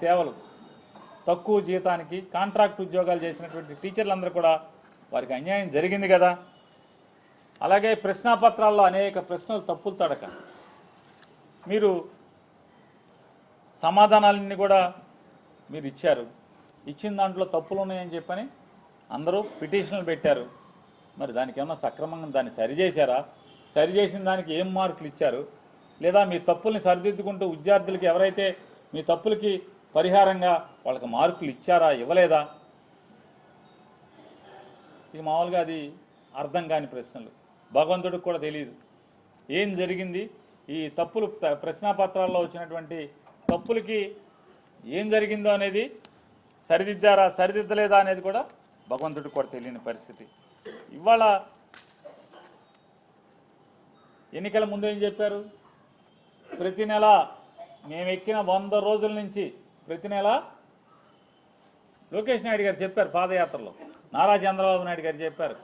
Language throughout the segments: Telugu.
సేవలు తక్కువ జీతానికి కాంట్రాక్ట్ ఉద్యోగాలు చేసినటువంటి టీచర్లందరూ కూడా వారికి అన్యాయం జరిగింది కదా. అలాగే ప్రశ్నాపత్రాల్లో అనేక ప్రశ్నలు తప్పులు తడక మీరు సమాధానాలన్నీ కూడా మీరు ఇచ్చారు. ఇచ్చిన దాంట్లో తప్పులు ఉన్నాయని చెప్పని అందరూ పిటిషన్లు పెట్టారు. మరి దానికి ఏమన్నా సక్రమంగా దాన్ని సరిచేశారా? సరిచేసిన దానికి ఏం మార్కులు ఇచ్చారు? లేదా మీ తప్పుల్ని సరిదిద్దుకుంటూ విద్యార్థులకి ఎవరైతే మీ తప్పులకి పరిహారంగా వాళ్ళకి మార్కులు ఇచ్చారా, ఇవ్వలేదా? ఇది మామూలుగా అది అర్థం కాని ప్రశ్నలు. భగవంతుడికి కూడా తెలియదు ఏం జరిగింది. ఈ తప్పులు ప్రశ్నాపత్రాల్లో వచ్చినటువంటి తప్పులకి ఏం జరిగిందో అనేది సరిదిద్దారా, సరిదిద్దలేదా అనేది కూడా భగవంతుడికి కూడా తెలియని పరిస్థితి. ఇవాళ ఎన్నికల ముందు ఏం చెప్పారు? ప్రతి నెల మేము ఎక్కిన 100 రోజుల నుంచి ప్రతి నెల లోకేష్ నాయుడు గారు చెప్పారు, పాదయాత్రలో నారా చంద్రబాబు నాయుడు గారు చెప్పారు.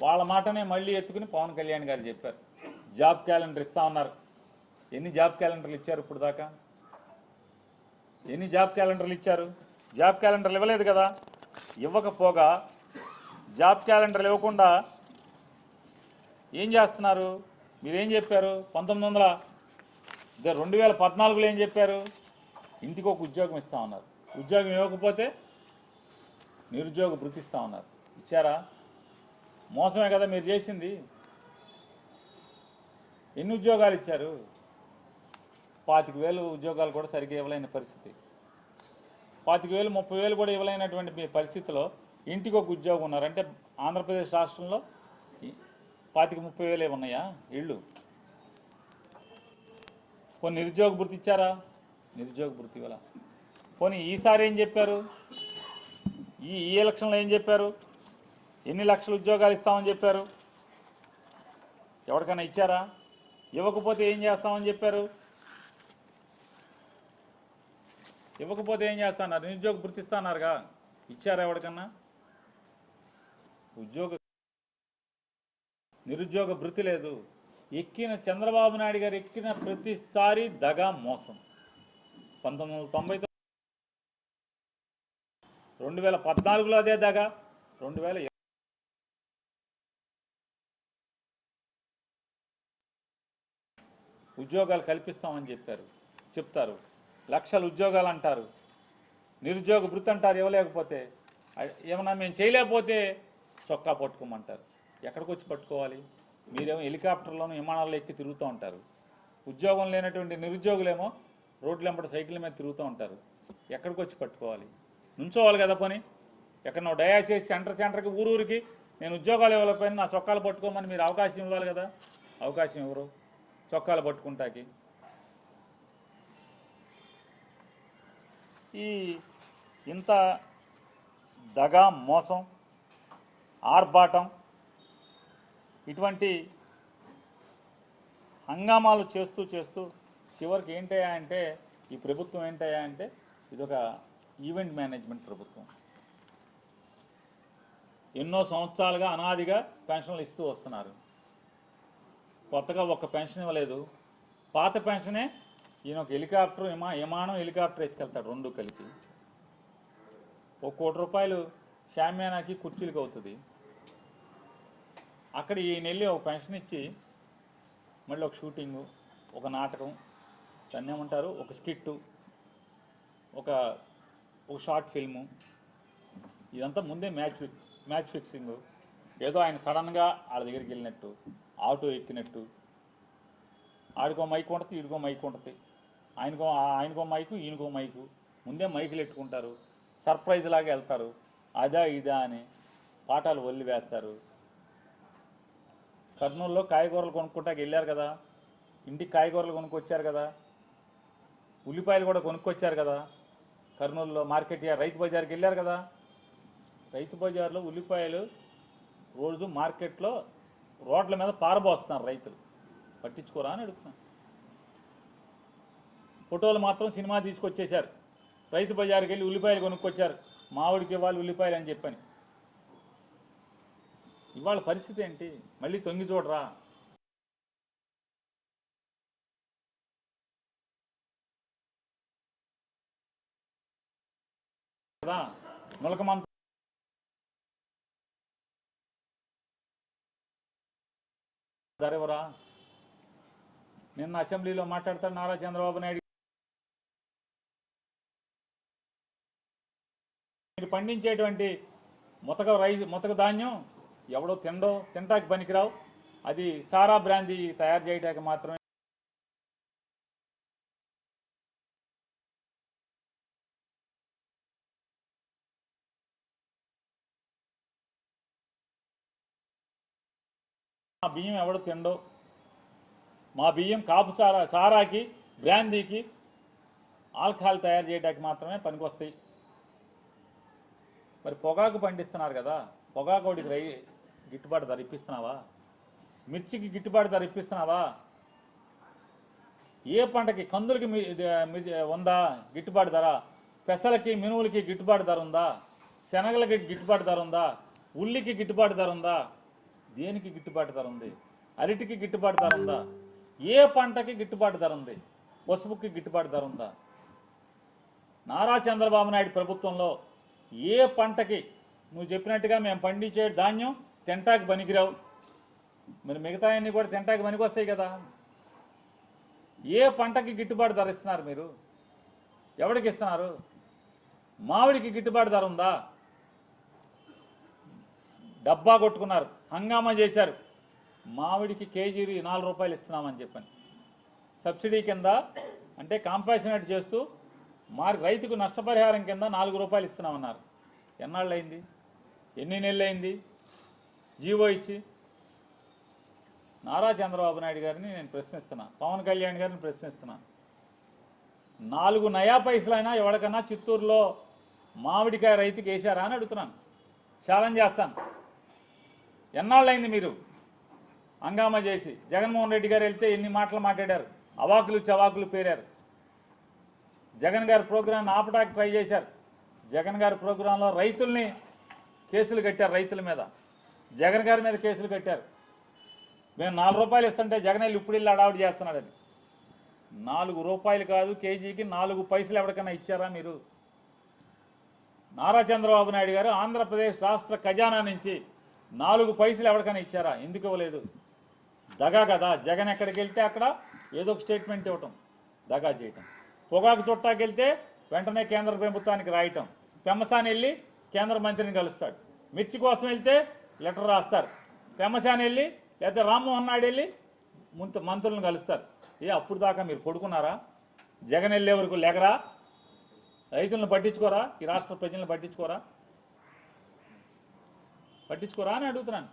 వాళ్ళ మాటనే మళ్ళీ ఎత్తుకుని పవన్ కళ్యాణ్ గారు చెప్పారు. జాబ్ క్యాలెండర్ ఇస్తా ఉన్నారు. ఎన్ని జాబ్ క్యాలెండర్లు ఇచ్చారు ఇప్పుడు దాకా? ఎన్ని జాబ్ క్యాలెండర్లు ఇచ్చారు? జాబ్ క్యాలెండర్లు ఇవ్వలేదు కదా. ఇవ్వకపోగా జాబ్ క్యాలెండర్లు ఇవ్వకుండా ఏం చేస్తున్నారు? మీరేం చెప్పారు? 2014లో ఏం చెప్పారు? ఇంటికి ఒక ఉద్యోగం ఇస్తా ఉన్నారు. ఉద్యోగం ఇవ్వకపోతే నిరుద్యోగ భృతి ఇస్తా ఉన్నారు. ఇచ్చారా? మోసమే కదా మీరు చేసింది. ఎన్ని ఉద్యోగాలు ఇచ్చారు? 25,000 ఉద్యోగాలు కూడా సరిగ్గా ఇవ్వలేని పరిస్థితి. 25,000 30,000 కూడా ఇవ్వలేనటువంటి మీ పరిస్థితిలో ఇంటికి ఒక ఉద్యోగం ఉన్నారు అంటే ఆంధ్రప్రదేశ్ రాష్ట్రంలో 25,000-30,000 ఉన్నాయా ఇళ్ళు? పోనీ నిరుద్యోగ భృతి ఇచ్చారా? నిరుద్యోగ భృతి ఇవ్వాల. పోనీ ఈసారి ఏం చెప్పారు? ఈ ఎలక్షన్లో ఏం చెప్పారు? ఎన్ని లక్షల ఉద్యోగాలు ఇస్తామని చెప్పారు? ఎవరికైనా ఇచ్చారా? ఇవ్వకపోతే ఏం చేస్తామని చెప్పారు? ఇవ్వకపోతే ఏం చేస్తున్నారు? నిరుద్యోగ భృతి ఇస్తాన్నారుగా, ఇచ్చారా ఎవరికన్నా? నిరుద్యోగ భృతి లేదు. ఎక్కిన చంద్రబాబు నాయుడు గారు ఎక్కిన ప్రతిసారి దగా మోసం. 1990 2014లో అదే దగా, 2020 ఉద్యోగాలు కల్పిస్తామని చెప్తారు. లక్షల ఉద్యోగాలు అంటారు. నిరుద్యోగ భృతి అంటారు. ఇవ్వలేకపోతే ఏమన్నా మేము చేయలేకపోతే చొక్కా పట్టుకోమంటారు. ఎక్కడికి వచ్చి పట్టుకోవాలి? మీరేమో హెలికాప్టర్లోనూ విమానాల్లో ఎక్కి తిరుగుతూ ఉంటారు. ఉద్యోగం లేనటువంటి నిరుద్యోగులేమో రోడ్ల వెంబడి సైకిల్ మీద తిరుగుతూ ఉంటారు. ఎక్కడికి వచ్చి పట్టుకోవాలి? నుంచోవాలి కదా. పని ఎక్కడో దయచేసి సెంటర్కి ఊరూరికి నేను ఉద్యోగాలు ఇవ్వలేకపోయినా నా చొక్కాలు పట్టుకోమని మీరు అవకాశం ఇవ్వాలి కదా. అవకాశం ఎవరు? చొక్కాలు పట్టుకుంటాకి. ఈ ఇంత దగా, మోసం, ఆర్భాటం, ఇటువంటి హంగామాలు చేస్తూ చివరికి ఏంటయ్యా అంటే ఈ ప్రభుత్వం ఏంటయ్యా అంటే ఇదొక ఈవెంట్ మేనేజ్మెంట్ ప్రభుత్వం. ఎన్నో సంవత్సరాలుగా అనాదిగా పెన్షన్లు ఇస్తూ వస్తున్నారు. కొత్తగా ఒక్క పెన్షన్ ఇవ్వలేదు. పాత పెన్షనే ఈయన ఒక హెలికాప్టర్ విమానం హెలికాప్టర్ వేసుకెళ్తాడు, రెండు కలిపి. ₹1 కోటి షామ్యానాకి కుర్చీలకు అవుతుంది. అక్కడ ఈయన వెళ్ళి ఒక పెన్షన్ ఇచ్చి మళ్ళీ ఒక షూటింగు, ఒక నాటకం, దాన్ని ఏమంటారు, ఒక స్కిట్టు, ఒక షార్ట్ ఫిల్ము, ఇదంతా ముందే మ్యాచ్ ఫిక్సింగ్. ఏదో ఆయన సడన్గా వాళ్ళ దగ్గరికి వెళ్ళినట్టు, ఆటో ఎక్కినట్టు, ఆడికో మైక్ ఉంటుంది, ఈడికో మైక్ ఉంటుంది, ఆయనకో మైకు, ఈయనకో మైకు, ముందే మైకులు పెట్టుకుంటారు, సర్ప్రైజ్ లాగా వెళ్తారు. అదా ఇదా అని పాఠాలు వల్లి వేస్తారు. కర్నూలులో కాయగూరలు కొనుక్కుంటాకి వెళ్ళారు కదా, ఇంటికి కాయగూరలు కొనుక్కొచ్చారు కదా, ఉల్లిపాయలు కూడా కొనుక్కొచ్చారు కదా. కర్నూలులో మార్కెట్ రైతు బజార్కి వెళ్ళారు కదా. రైతు బజార్లో ఉల్లిపాయలు రోజు మార్కెట్లో రోడ్ల మీద పారబోస్తున్నారు రైతులు. పట్టించుకోరా అని అడుగుతున్నాను. ఫోటోలు మాత్రం సినిమా తీసుకొచ్చేశారు. రైతు బజార్కి వెళ్ళి ఉల్లిపాయలు కొనుక్కొచ్చారు, మామిడికి ఇవ్వాలి ఉల్లిపాయలు అని చెప్పని. ఇవాళ పరిస్థితి ఏంటి? మళ్ళీ తొంగి చూడరా? కదా నులక మంచం ధరెవరా? నిన్న అసెంబ్లీలో మాట్లాడతాడు నారా చంద్రబాబు నాయుడు, మీరు పండించేటువంటి ముతక ధాన్యం ఎవడో తినటానికి పనికిరావు, అది సారా బ్రాందీ తయారు చేయడానికి మాత్రమే. మా బియ్యం ఎవడో తిండో, మా బియ్యం కాపు సారాకి బ్రాందీకి ఆల్కహాల్ తయారు చేయడానికి మాత్రమే పనికొస్తాయి. మరి పొగాకు పండిస్తున్నారు కదా, పొగాకోడికి గిట్టుబాటు ధర ఇప్పిస్తున్నావా? మిర్చికి గిట్టుబాటు ధర ఇప్పిస్తున్నావా? ఏ పంటకి? కందులకి ఉందా గిట్టుబాటు ధర? పెసలకి మినువులకి గిట్టుబాటు ధర ఉందా? శనగలకి గిట్టుబాటు ధర ఉందా? ఉల్లికి గిట్టుబాటు ధర ఉందా? దేనికి గిట్టుబాటు ధర ఉంది? అరటికి గిట్టుబాటు ధర ఉందా? ఏ పంటకి గిట్టుబాటు ధర ఉంది? పసుపుకి గిట్టుబాటు ధర ఉందా? నారా చంద్రబాబు నాయుడు ప్రభుత్వంలో ఏ పంటకి నువ్వు చెప్పినట్టుగా మేము పండించే ధాన్యం తింటాకి పనికిరావు, మరి మిగతా అన్నీ కూడా తింటాకి పనికి వస్తాయి కదా. ఏ పంటకి గిట్టుబాటు ధర ఇస్తున్నారు మీరు? ఎవరికి ఇస్తున్నారు? మామిడికి గిట్టుబాటు ధర ఉందా? డబ్బా కొట్టుకున్నారు, హంగామా చేశారు. మామిడికి కేజీ 4 రూపాయలు ఇస్తున్నామని చెప్పని సబ్సిడీ కింద, అంటే కాంపాషనేట్ చేస్తూ రైతుకు నష్టపరిహారం కింద 4 రూపాయలు ఇస్తున్నామన్నారు. ఎన్నాళ్ళు అయింది? ఎన్ని నెలలు అయింది జీవో ఇచ్చి? నారా చంద్రబాబు నాయుడు గారిని నేను ప్రశ్నిస్తున్నా, పవన్ కళ్యాణ్ గారిని ప్రశ్నిస్తున్నా, 4 నయా పైసలైనా ఎవరికన్నా చిత్తూరులో మామిడికాయ రైతుకి వేశారా అని అడుగుతున్నాను, ఛాలెంజ్ చేస్తాను. ఎన్నాళ్ళైంది మీరు హంగామా చేసి? జగన్మోహన్ రెడ్డి గారు వెళ్తే ఎన్ని మాటలు మాట్లాడారు, అవాకులు చవాకులు పేరారు. జగన్ గారి ప్రోగ్రాంని ఆపడానికి ట్రై చేశారు. జగన్ గారి ప్రోగ్రాంలో రైతుల్ని కేసులు కట్టారు, రైతుల మీద, జగన్ గారి మీద కేసులు కట్టారు. మేము 4 రూపాయలు ఇస్తుంటే జగన్ వెళ్ళి ఇప్పుడు వెళ్ళి అడావుడి చేస్తున్నాడని. 4 రూపాయలు కాదు, కేజీకి 4 పైసలు ఎవరికైనా ఇచ్చారా మీరు? నారా చంద్రబాబు నాయుడు గారు ఆంధ్రప్రదేశ్ రాష్ట్ర ఖజానా నుంచి 4 పైసలు ఎవరికైనా ఇచ్చారా? ఎందుకు ఇవ్వలేదు? దగా కదా. జగన్ ఎక్కడికి వెళ్తే అక్కడ ఏదో ఒక స్టేట్మెంట్ ఇవ్వటం, దగా చేయటం. పొగాకు చుట్టాకి వెళ్తే వెంటనే కేంద్ర ప్రభుత్వానికి రాయటం. పెమ్మసాని వెళ్ళి కేంద్ర మంత్రిని కలుస్తాడు. మిర్చి కోసం వెళ్తే లెటర్ రాస్తారు. పెమ్మసాని వెళ్ళి లేకపోతే రామ్మోహన్ నాయుడు వెళ్ళి మంత్రులను కలుస్తారు. అప్పుడు దాకా మీరు పడుకున్నారా? జగన్ వెళ్ళే వరకు లేకరా? రైతులను పట్టించుకోరా? ఈ రాష్ట్ర ప్రజలను పట్టించుకోరా అని అడుగుతున్నాను.